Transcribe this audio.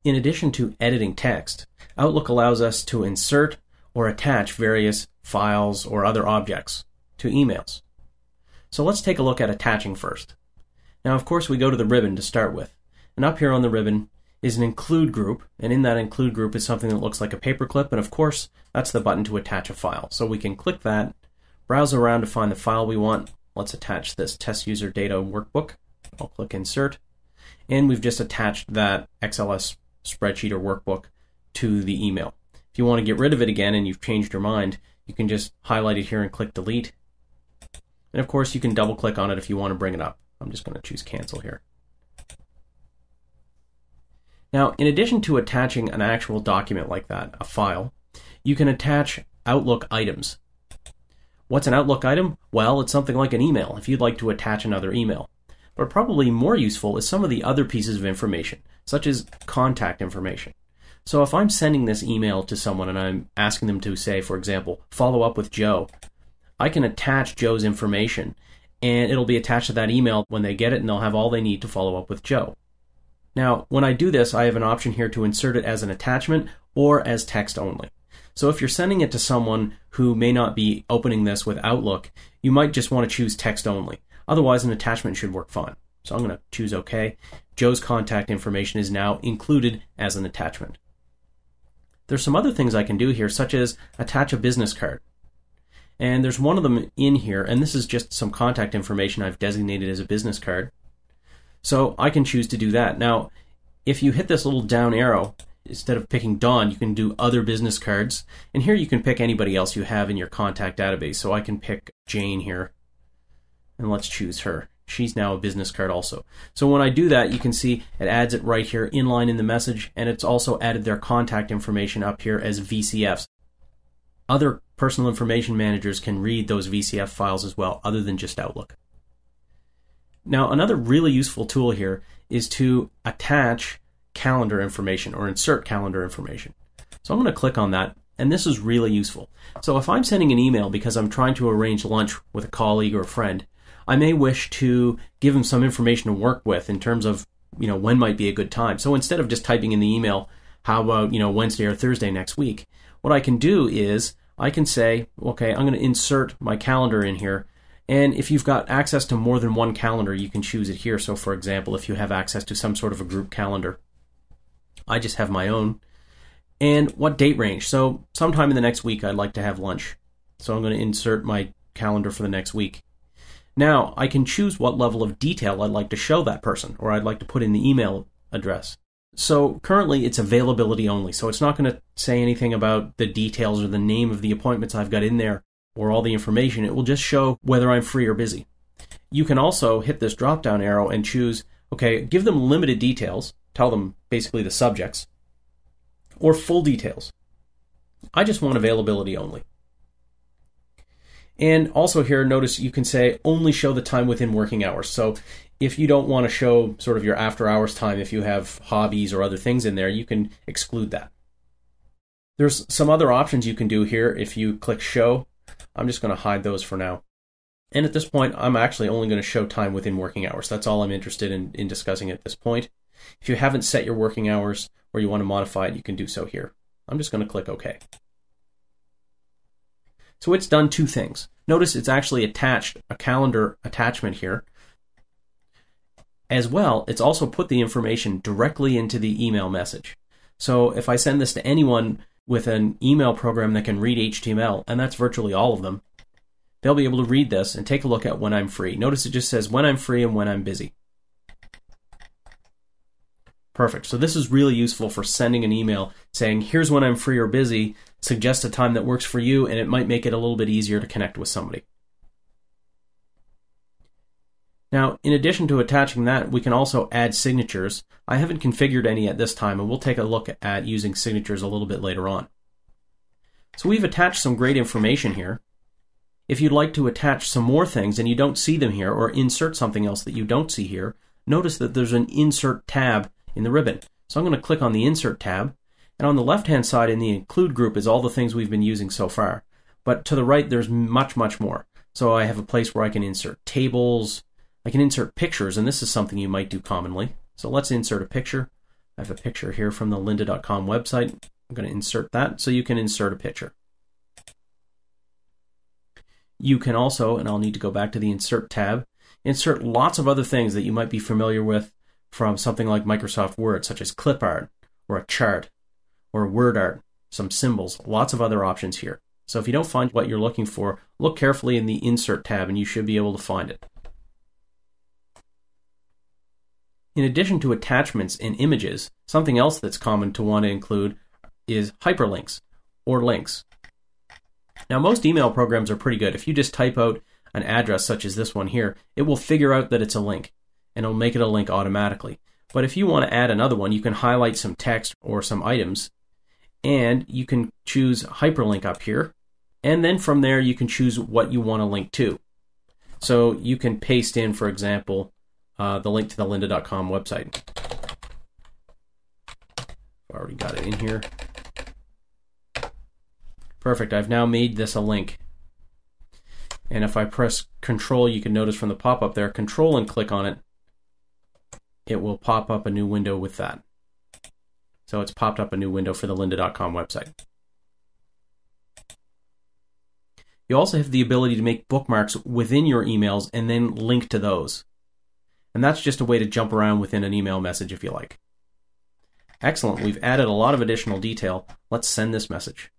In addition to editing text, Outlook allows us to insert or attach various files or other objects to emails. So let's take a look at attaching first. Now, of course, we go to the ribbon to start with. And up here on the ribbon is an include group, and in that include group is something that looks like a paperclip, and of course, that's the button to attach a file. So we can click that, browse around to find the file we want. Let's attach this test user data workbook. I'll click insert, and we've just attached that XLS spreadsheet or workbook to the email. If you want to get rid of it again and you've changed your mind, you can just highlight it here and click delete. And of course, you can double click on it if you want to bring it up. I'm just going to choose cancel here. Now, in addition to attaching an actual document like that, a file, you can attach Outlook items. What's an Outlook item? Well, it's something like an email if you'd like to attach another email. But probably more useful is some of the other pieces of information, such as contact information. So if I'm sending this email to someone and I'm asking them to say, for example, follow up with Joe, I can attach Joe's information and it'll be attached to that email when they get it, and they'll have all they need to follow up with Joe. Now, when I do this, I have an option here to insert it as an attachment or as text only. So if you're sending it to someone who may not be opening this with Outlook, you might just want to choose text only. Otherwise, an attachment should work fine. So I'm going to choose OK. Joe's contact information is now included as an attachment. There's some other things I can do here, such as attach a business card. And there's one of them in here, and this is just some contact information I've designated as a business card. So I can choose to do that. Now, if you hit this little down arrow, instead of picking Don, you can do other business cards. And here you can pick anybody else you have in your contact database. So I can pick Jane here, and let's choose her. She's now a business card also. So when I do that, you can see it adds it right here inline in the message, and it's also added their contact information up here as VCFs. Other personal information managers can read those VCF files as well, other than just Outlook. Now, another really useful tool here is to attach calendar information or insert calendar information. So I'm going to click on that, and this is really useful. So if I'm sending an email because I'm trying to arrange lunch with a colleague or a friend, I may wish to give them some information to work with in terms of, when might be a good time. So instead of just typing in the email, how about, Wednesday or Thursday next week, what I can do is I can say, okay, I'm going to insert my calendar in here. And if you've got access to more than one calendar, you can choose it here. So for example, if you have access to some sort of a group calendar, I just have my own. And what date range? So sometime in the next week, I'd like to have lunch. So I'm going to insert my calendar for the next week. Now, I can choose what level of detail I'd like to show that person, or I'd like to put in the email address. So currently it's availability only, so it's not going to say anything about the details or the name of the appointments I've got in there or all the information. It will just show whether I'm free or busy. You can also hit this drop-down arrow and choose, okay, give them limited details, tell them basically the subjects, or full details. I just want availability only. And also here, notice you can say only show the time within working hours. So if you don't want to show sort of your after hours time, if you have hobbies or other things in there, you can exclude that. There's some other options you can do here. If you click show, I'm just going to hide those for now. And at this point, I'm actually only going to show time within working hours. That's all I'm interested in discussing at this point. If you haven't set your working hours or you want to modify it, you can do so here. I'm just going to click OK. So it's done two things. Notice it's actually attached a calendar attachment here. As well, it's also put the information directly into the email message. So if I send this to anyone with an email program that can read HTML, and that's virtually all of them, they'll be able to read this and take a look at when I'm free. Notice it just says when I'm free and when I'm busy. Perfect. So this is really useful for sending an email saying, here's when I'm free or busy, suggest a time that works for you, and it might make it a little bit easier to connect with somebody. Now, in addition to attaching that, we can also add signatures. I haven't configured any at this time, and we'll take a look at using signatures a little bit later on. So we've attached some great information here. If you'd like to attach some more things and you don't see them here, or insert something else that you don't see here, notice that there's an Insert tab in the ribbon. So I'm going to click on the Insert tab, and on the left-hand side in the Include group is all the things we've been using so far. But to the right, there's much, much more. So I have a place where I can insert tables, I can insert pictures, and this is something you might do commonly. So let's insert a picture. I have a picture here from the lynda.com website. I'm going to insert that so you can insert a picture. You can also, and I'll need to go back to the Insert tab, insert lots of other things that you might be familiar with from something like Microsoft Word, such as clip art, or a chart, or word art, some symbols, lots of other options here. So if you don't find what you're looking for, look carefully in the Insert tab and you should be able to find it. In addition to attachments and images, something else that's common to want to include is hyperlinks, or links. Now, most email programs are pretty good. If you just type out an address such as this one here, it will figure out that it's a link, and it'll make it a link automatically. But if you want to add another one, you can highlight some text or some items, and you can choose hyperlink up here, and then from there you can choose what you want to link to. So you can paste in, for example, the link to the lynda.com website. I've already got it in here. Perfect, I've now made this a link. And if I press Control, you can notice from the pop-up there, Control and click on it, it will pop up a new window with that. So it's popped up a new window for the lynda.com website. You also have the ability to make bookmarks within your emails and then link to those. And that's just a way to jump around within an email message if you like. Excellent, we've added a lot of additional detail. Let's send this message.